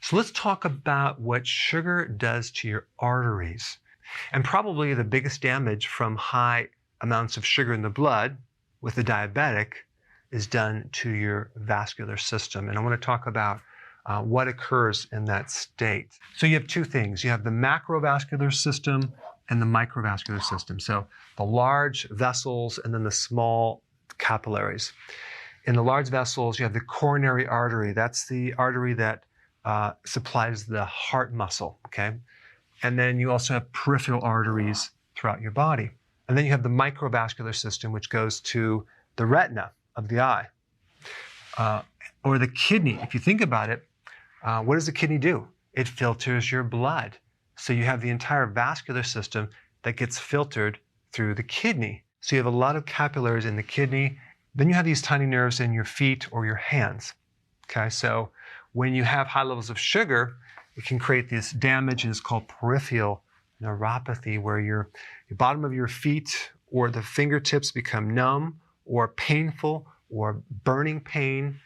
So let's talk about what sugar does to your arteries. And probably the biggest damage from high amounts of sugar in the blood with the diabetic is done to your vascular system. And I want to talk about what occurs in that state. So you have two things. You have the macrovascular system and the microvascular system. So the large vessels and then the small capillaries. In the large vessels, you have the coronary artery. That's the artery that supplies the heart muscle, okay? And then you also have peripheral arteries throughout your body. And then you have the microvascular system, which goes to the retina of the eye. Or the kidney. If you think about it, what does the kidney do? It filters your blood. So you have the entire vascular system that gets filtered through the kidney. So you have a lot of capillaries in the kidney. Then you have these tiny nerves in your feet or your hands. Okay, so when you have high levels of sugar, it can create this damage, and it's called peripheral neuropathy, where your bottom of your feet or the fingertips become numb or painful or burning pain.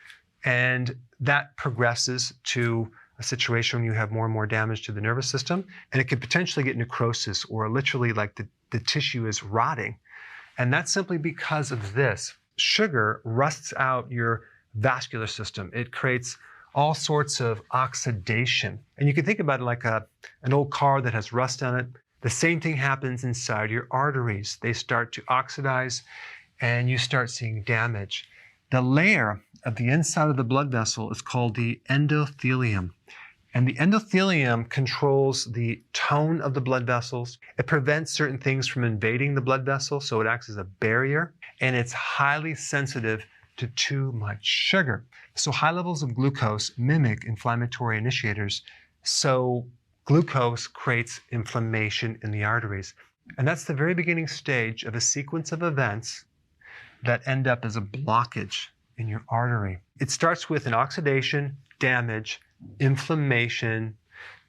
And that progresses to a situation when you have more and more damage to the nervous system. And it could potentially get necrosis, or literally like the tissue is rotting. And that's simply because of this. Sugar rusts out your vascular system. It creates all sorts of oxidation. And you can think about it like an old car that has rust on it. The same thing happens inside your arteries. They start to oxidize and you start seeing damage. The layer of the inside of the blood vessel is called the endothelium. And the endothelium controls the tone of the blood vessels. It prevents certain things from invading the blood vessel, so it acts as a barrier. And it's highly sensitive to too much sugar. So high levels of glucose mimic inflammatory initiators. So glucose creates inflammation in the arteries. And that's the very beginning stage of a sequence of events that end up as a blockage in your artery. It starts with an oxidation, damage, inflammation.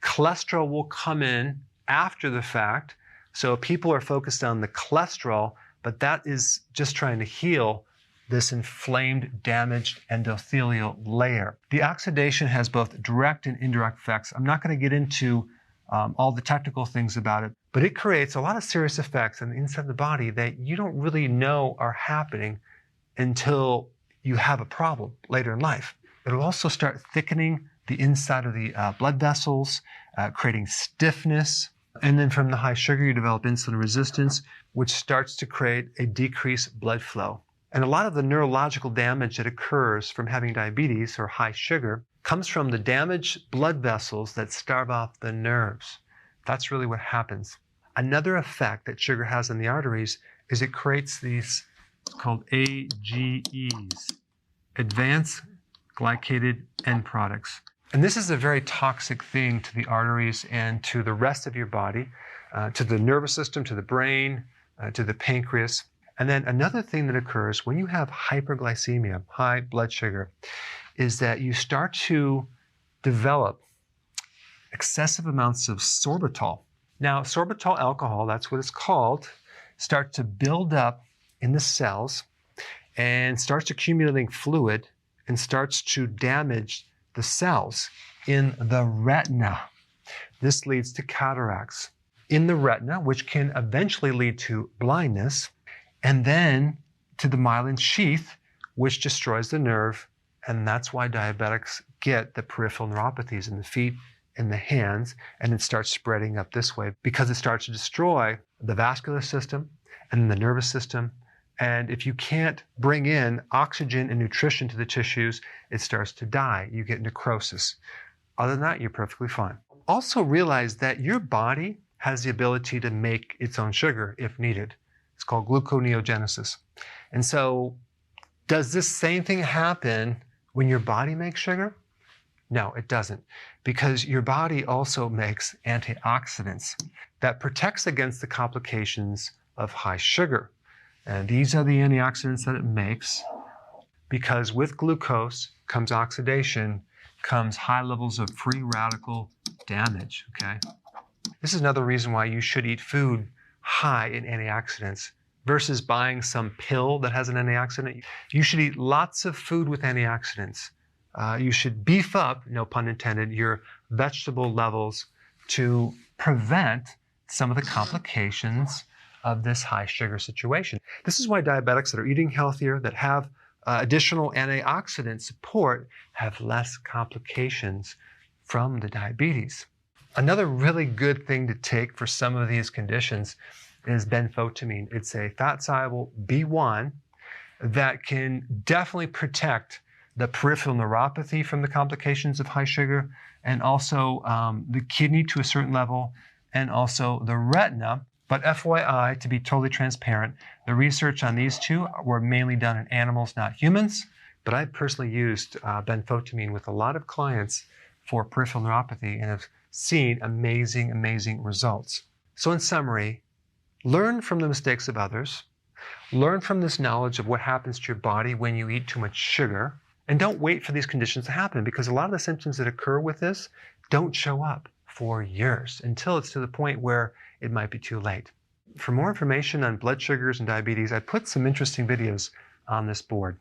Cholesterol will come in after the fact. So people are focused on the cholesterol, but that is just trying to heal this inflamed, damaged endothelial layer. The oxidation has both direct and indirect effects. I'm not going to get into all the technical things about it, but it creates a lot of serious effects on the inside of the body that you don't really know are happening until you have a problem later in life. It'll also start thickening the inside of the blood vessels, creating stiffness. And then from the high sugar, you develop insulin resistance, which starts to create a decreased blood flow. And a lot of the neurological damage that occurs from having diabetes or high sugar comes from the damaged blood vessels that starve off the nerves. That's really what happens. Another effect that sugar has in the arteries is it creates these, it's called AGEs, advanced glycated end products. And this is a very toxic thing to the arteries and to the rest of your body, to the nervous system, to the brain, to the pancreas. And then another thing that occurs when you have hyperglycemia, high blood sugar, is that you start to develop excessive amounts of sorbitol. Now, sorbitol alcohol, that's what it's called, starts to build up in the cells and starts accumulating fluid and starts to damage the cells in the retina. This leads to cataracts in the retina, which can eventually lead to blindness, and then to the myelin sheath, which destroys the nerve. And that's why diabetics get the peripheral neuropathies in the feet, in the hands, and it starts spreading up this way because it starts to destroy the vascular system and the nervous system. And if you can't bring in oxygen and nutrition to the tissues, it starts to die. You get necrosis. Other than that, you're perfectly fine. Also realize that your body has the ability to make its own sugar if needed. It's called gluconeogenesis. And so does this same thing happen when your body makes sugar? No, it doesn't, because your body also makes antioxidants that protects against the complications of high sugar. And these are the antioxidants that it makes, because with glucose comes oxidation, comes high levels of free radical damage, okay? This is another reason why you should eat food high in antioxidants versus buying some pill that has an antioxidant. You should eat lots of food with antioxidants. you should beef up, no pun intended, your vegetable levels to prevent some of the complications of this high sugar situation. This is why diabetics that are eating healthier, that have additional antioxidant support, have less complications from the diabetes. Another really good thing to take for some of these conditions is benfotiamine. It's a fat-soluble B1 that can definitely protect the peripheral neuropathy from the complications of high sugar, and also the kidney to a certain level, and also the retina. But FYI, to be totally transparent, the research on these two were mainly done in animals, not humans. But I personally used benfotiamine with a lot of clients for peripheral neuropathy and have seen amazing, amazing results. So in summary, learn from the mistakes of others. Learn from this knowledge of what happens to your body when you eat too much sugar. And don't wait for these conditions to happen, because a lot of the symptoms that occur with this don't show up for years until it's to the point where it might be too late. For more information on blood sugars and diabetes, I put some interesting videos on this board.